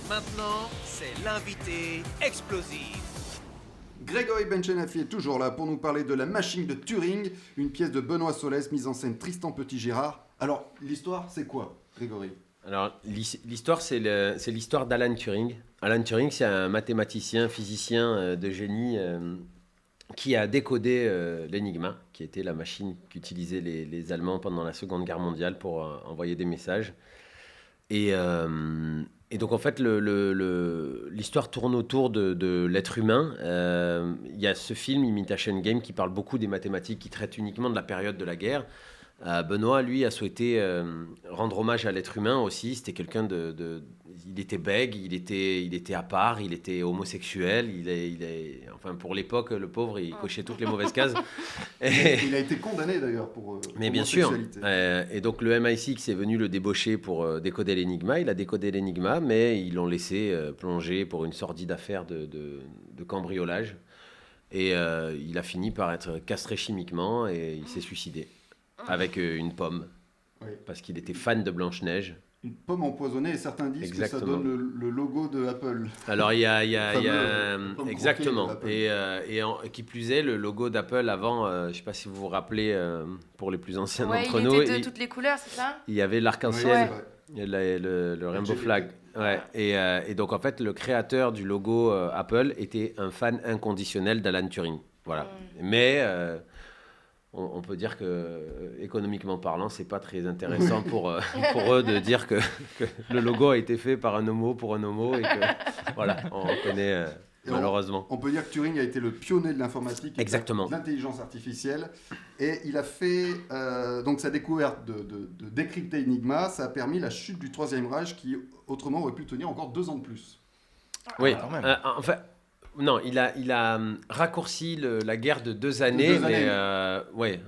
Maintenant, c'est l'invité explosif. Grégory Benchenafi est toujours là pour nous parler de La Machine de Turing, une pièce de Benoît Solès, mise en scène Tristan Petit-Girard. Alors, l'histoire, c'est quoi, Grégory ? Alors, l'histoire, c'est l'histoire d'Alan Turing. Alan Turing, c'est un mathématicien, physicien de génie qui a décodé l'Enigma, qui était la machine qu'utilisaient les Allemands pendant la Seconde Guerre mondiale pour envoyer des messages. Et donc, en fait, l'histoire tourne autour de l'être humain. Il y a ce film, Imitation Game, qui parle beaucoup des mathématiques, qui traite uniquement de la période de la guerre. Benoît, lui, a souhaité rendre hommage à l'être humain aussi. C'était quelqu'un il était bègue, il était à part, il était homosexuel. Enfin, pour l'époque, le pauvre, il cochait toutes les mauvaises cases. Il a été condamné d'ailleurs pour Mais bien sûr. homosexualité. Et donc le MI6 est venu le débaucher pour décoder l'Enigma. Il a décodé l'Enigma, mais ils l'ont laissé plonger pour une sordide affaire de cambriolage. Et il a fini par être castré chimiquement et il s'est suicidé. Avec une pomme, Oui. parce qu'il était fan de Blanche-Neige. Une pomme empoisonnée et certains disent Exactement. que ça donne le logo de Apple. Alors il y a pomme exactement, croquée d'Apple. qui plus est, le logo d'Apple avant, je ne sais pas si vous vous rappelez, pour les plus anciens d'entre il nous, était de toutes les couleurs, c'est ça ? il y avait Oui, l'arc-en-ciel, c'est vrai. le rainbow LGBT. flag. Ouais. Et donc en fait, le créateur du logo Apple était un fan inconditionnel d'Alan Turing. Voilà. Mais on peut dire que, économiquement parlant, c'est pas très intéressant pour eux de dire que le logo a été fait par un homo pour un homo et que, voilà, on connaît malheureusement. On peut dire que Turing a été le pionnier de l'informatique et Exactement. de l'intelligence artificielle. Et il a fait, donc sa découverte de décrypter Enigma, ça a permis la chute du Troisième Reich qui, autrement, aurait pu tenir encore 2 ans de plus. Oui, quand même. enfin, non, il a raccourci la guerre de 2 années, mais ouais.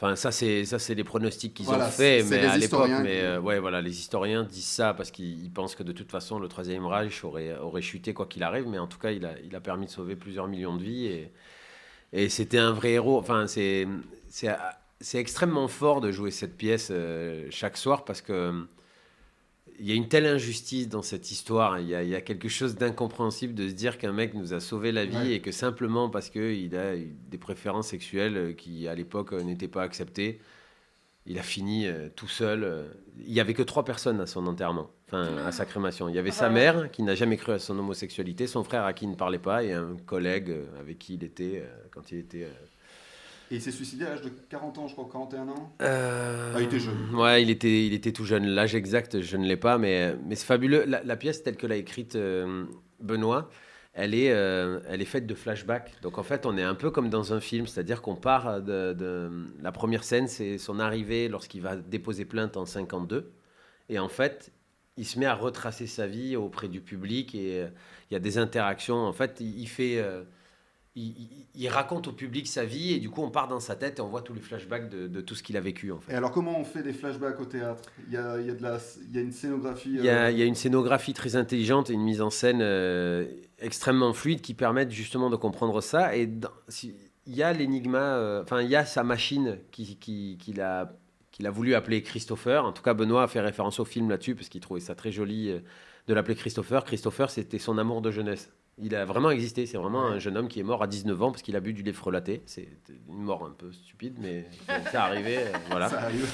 Enfin, ça c'est les pronostics qu'ils ont fait, c'est mais les à l'époque, historiens ouais, voilà, les historiens disent ça parce qu'ils pensent que de toute façon le Troisième Reich aurait chuté quoi qu'il arrive, mais en tout cas il a permis de sauver plusieurs millions de vies et c'était un vrai héros. Enfin, c'est extrêmement fort de jouer cette pièce chaque soir parce que il y a une telle injustice dans cette histoire. Il y a quelque chose d'incompréhensible de se dire qu'un mec nous a sauvé la vie et que simplement parce qu'il a eu des préférences sexuelles qui, à l'époque, n'étaient pas acceptées, il a fini tout seul. Il n'y avait que 3 personnes à son enterrement, enfin à sa crémation. Il y avait sa mère qui n'a jamais cru à son homosexualité, son frère à qui il ne parlait pas et un collègue avec qui il était quand il était... Et il s'est suicidé à l'âge de 40 ans, je crois, 41 ans. Il était jeune. Ouais, il était tout jeune. L'âge exact, je ne l'ai pas, mais c'est fabuleux. La pièce telle que l'a écrite Benoît, elle est faite de flashbacks. Donc en fait, on est un peu comme dans un film, c'est-à-dire qu'on part de la première scène, c'est son arrivée lorsqu'il va déposer plainte en 52. Et en fait, il se met à retracer sa vie auprès du public et il y a des interactions. En fait, il raconte au public sa vie et du coup on part dans sa tête et on voit tous les flashbacks de tout ce qu'il a vécu en fait. Et alors comment on fait des flashbacks au théâtre ? Il y a une scénographie... Il y a une scénographie très intelligente et une mise en scène extrêmement fluide qui permettent justement de comprendre ça. Et il y a l'Enigma, il y a sa machine qu'il a voulu appeler Christopher. En tout cas, Benoît a fait référence au film là-dessus parce qu'il trouvait ça très joli de l'appeler Christopher. Christopher, c'était son amour de jeunesse. Il a vraiment existé. C'est vraiment un jeune homme qui est mort à 19 ans parce qu'il a bu du lait frelaté. C'est une mort un peu stupide, mais ça arrivait. Voilà. Ça arrive.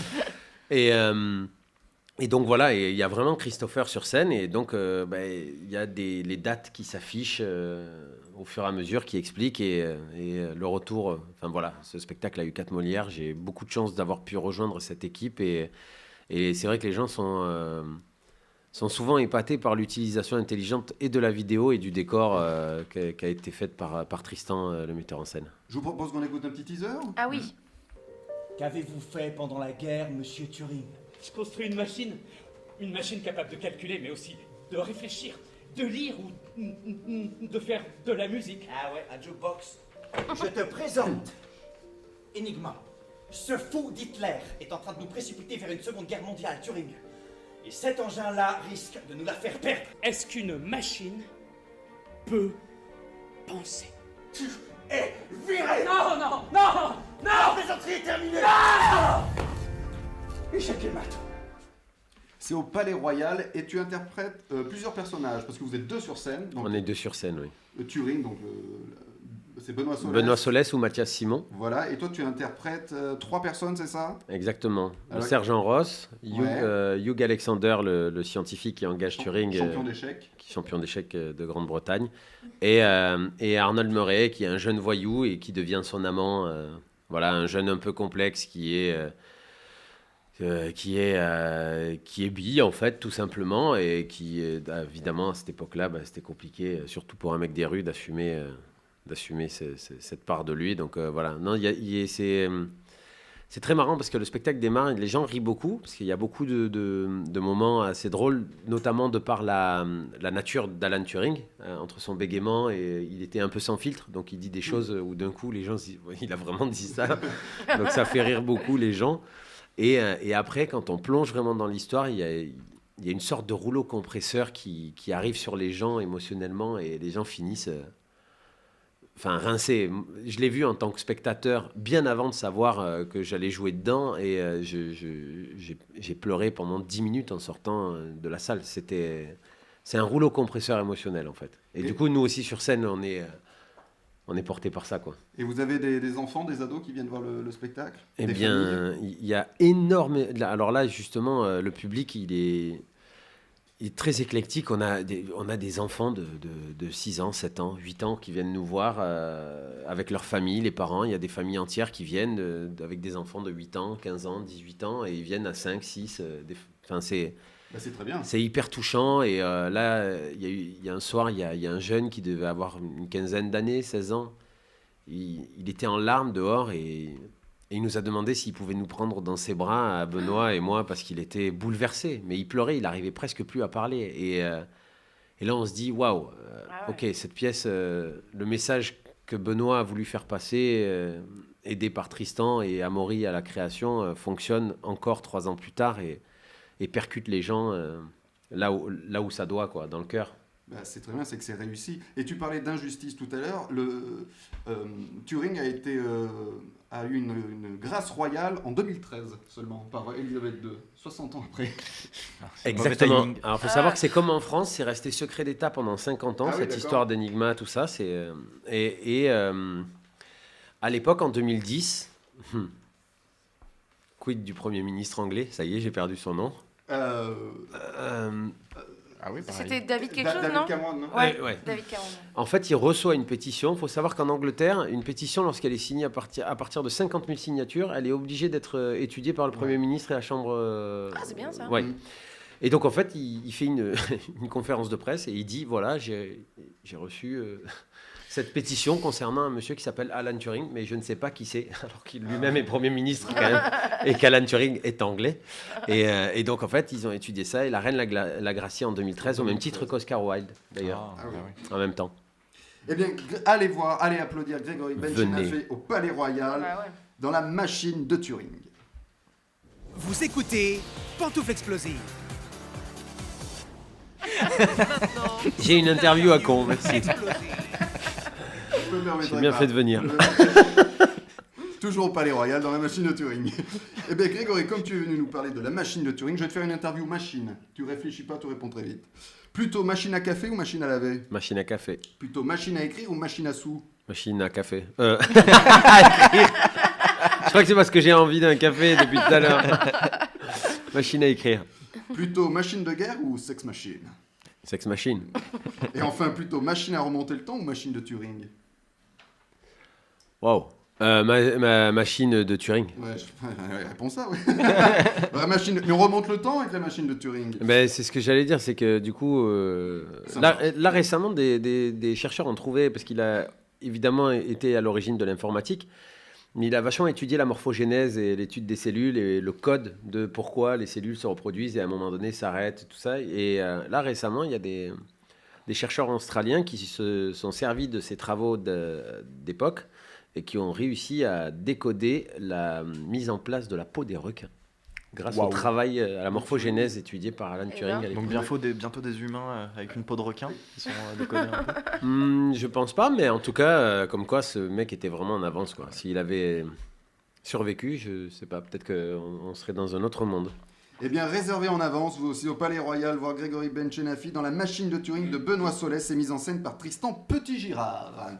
Et donc voilà, et il y a vraiment Christopher sur scène. Et donc, il y a les dates qui s'affichent au fur et à mesure, qui expliquent. Et le retour... Enfin voilà, ce spectacle a eu 4 Molières. J'ai beaucoup de chance d'avoir pu rejoindre cette équipe. Et c'est vrai que les gens sont souvent épatés par l'utilisation intelligente et de la vidéo et du décor qui a été faite par Tristan, le metteur en scène. Je vous propose qu'on écoute un petit teaser. Ah oui. Qu'avez-vous fait pendant la guerre, monsieur Turing ? Je construis une machine capable de calculer, mais aussi de réfléchir, de lire ou de faire de la musique. Ah ouais, un jukebox. Je te présente Enigma. Ce fou d'Hitler est en train de nous précipiter vers une seconde guerre mondiale, Turing. Et cet engin-là risque de nous la faire perdre. Est-ce qu'une machine peut penser? Tu es viré. Non, non, non, La non! plaisanterie est terminée. Non! Échec et mat. C'est au Palais Royal et tu interprètes plusieurs personnages parce que vous êtes 2 sur scène. Donc, On est 2 sur scène, oui. Turing, donc c'est Benoît Solès. Benoît Solès ou Mathias Simon. Voilà, et toi tu interprètes 3 personnes, c'est ça? Exactement. Alors, Sergent Ross, Hugh, Ouais. Hugh Alexander, le scientifique qui engage Turing, Champion d'échecs. qui est champion d'échecs de Grande-Bretagne, et Arnold Murray, qui est un jeune voyou et qui devient son amant. Voilà, un jeune un peu complexe qui est bi en fait, tout simplement, et qui évidemment à cette époque-là, c'était compliqué, surtout pour un mec des rues, d'assumer cette part de lui. Donc voilà, non, c'est très marrant parce que le spectacle démarre et les gens rient beaucoup parce qu'il y a beaucoup de moments assez drôles, notamment de par la nature d'Alan Turing, entre son bégaiement et il était un peu sans filtre, donc il dit des choses où d'un coup les gens se disent ouais, il a vraiment dit ça, donc ça fait rire beaucoup les gens. Et après, quand on plonge vraiment dans l'histoire, il y a une sorte de rouleau compresseur qui arrive sur les gens émotionnellement et les gens finissent rincés. Je l'ai vu en tant que spectateur bien avant de savoir que j'allais jouer dedans et j'ai pleuré pendant 10 minutes en sortant de la salle. C'est un rouleau compresseur émotionnel en fait. Et du coup, nous aussi sur scène, on est porté par ça, quoi. Et vous avez des enfants, des ados qui viennent voir le spectacle? Eh Des bien, familles? il y a énormément... Alors là, justement, le public, il est très éclectique. On a des enfants de 6 ans, 7 ans, 8 ans qui viennent nous voir avec leur famille, les parents. Il y a des familles entières qui viennent avec des enfants de 8 ans, 15 ans, 18 ans, et ils viennent à 5, 6. C'est très bien. C'est hyper touchant. Et là, il y a un soir, il y a un jeune qui devait avoir une quinzaine d'années, 16 ans. Il était en larmes dehors et il nous a demandé s'il pouvait nous prendre dans ses bras, à Benoît et moi, parce qu'il était bouleversé. Mais il pleurait, il n'arrivait presque plus à parler. Et là, on se dit, waouh, ok, cette pièce, le message que Benoît a voulu faire passer, aidé par Tristan et Amaury à la création, fonctionne encore 3 ans plus tard et percute les gens là où ça doit, quoi, dans le cœur. C'est très bien, c'est que c'est réussi. Et tu parlais d'injustice tout à l'heure. Turing a eu une grâce royale en 2013 seulement, par Elisabeth II, 60 ans après. Exactement. Alors, il faut savoir que c'est comme en France, c'est resté secret d'État pendant 50 ans, Ah oui, cette d'accord. histoire d'Enigma, tout ça. À l'époque, en 2010, quid du Premier ministre anglais? Ça y est, j'ai perdu son nom. Ah oui, pareil. C'était David quelque chose, David non? Cameron, non? Ouais. David Cameron. En fait, il reçoit une pétition. Il faut savoir qu'en Angleterre, une pétition, lorsqu'elle est signée à partir de 50 000 signatures, elle est obligée d'être étudiée par le Premier ministre et la Chambre. Ah, c'est bien ça. Ouais. Et donc, en fait, il fait une conférence de presse et il dit, voilà, j'ai reçu cette pétition concernant un monsieur qui s'appelle Alan Turing, mais je ne sais pas qui c'est, alors qu'il lui-même est Premier ministre quand même, et qu'Alan Turing est anglais. Et donc, en fait, ils ont étudié ça et la reine l'a gracié en 2013, au même titre qu'Oscar Wilde, d'ailleurs, Ah, oui. en même temps. Eh bien, allez applaudir Grégory Venez. Benchinafe au Palais Royal, Ouais. dans la machine de Turing. Vous écoutez Pantoufle Explosive. Maintenant, J'ai une interview à con, merci. Explosive. Je me permettrai J'ai bien pas. fait de venir. Toujours au Palais Royal, dans la machine de Turing. Eh bien, Grégory, comme tu es venu nous parler de la machine de Turing, je vais te faire une interview machine. Tu réfléchis pas, tu réponds très vite. Plutôt machine à café ou machine à laver? Machine à café. Plutôt machine à écrire ou machine à sous? Machine à café. À écrire. Je crois que c'est parce que j'ai envie d'un café depuis tout à l'heure. Machine à écrire. Plutôt machine de guerre ou sex machine? Sex machine. Et enfin, plutôt machine à remonter le temps ou machine de Turing? Wow. Ma machine de Turing. Ouais, réponds ça, oui. La machine, mais on remonte le temps avec la machine de Turing. Ben, c'est ce que j'allais dire, c'est que du coup, Ça là récemment, des chercheurs ont trouvé, parce qu'il a évidemment été à l'origine de l'informatique, mais il a vachement étudié la morphogénèse et l'étude des cellules et le code de pourquoi les cellules se reproduisent et à un moment donné s'arrêtent, tout ça. Et là récemment, il y a des chercheurs australiens qui se sont servis de ces travaux d'époque et qui ont réussi à décoder la mise en place de la peau des requins grâce au travail à la morphogénèse étudié par Alan Eh Turing. ben. à l'époque. Donc bientôt des humains avec une peau de requin qui sont décodés un peu. Je pense pas, mais en tout cas, comme quoi ce mec était vraiment en avance, quoi. S'il avait survécu, je sais pas, peut-être qu'on serait dans un autre monde. Eh bien, réservez en avance, vous aussi, au Palais Royal, voir Grégory Benchenafi dans La Machine de Turing de Benoît Solès et mise en scène par Tristan Petit-Girard.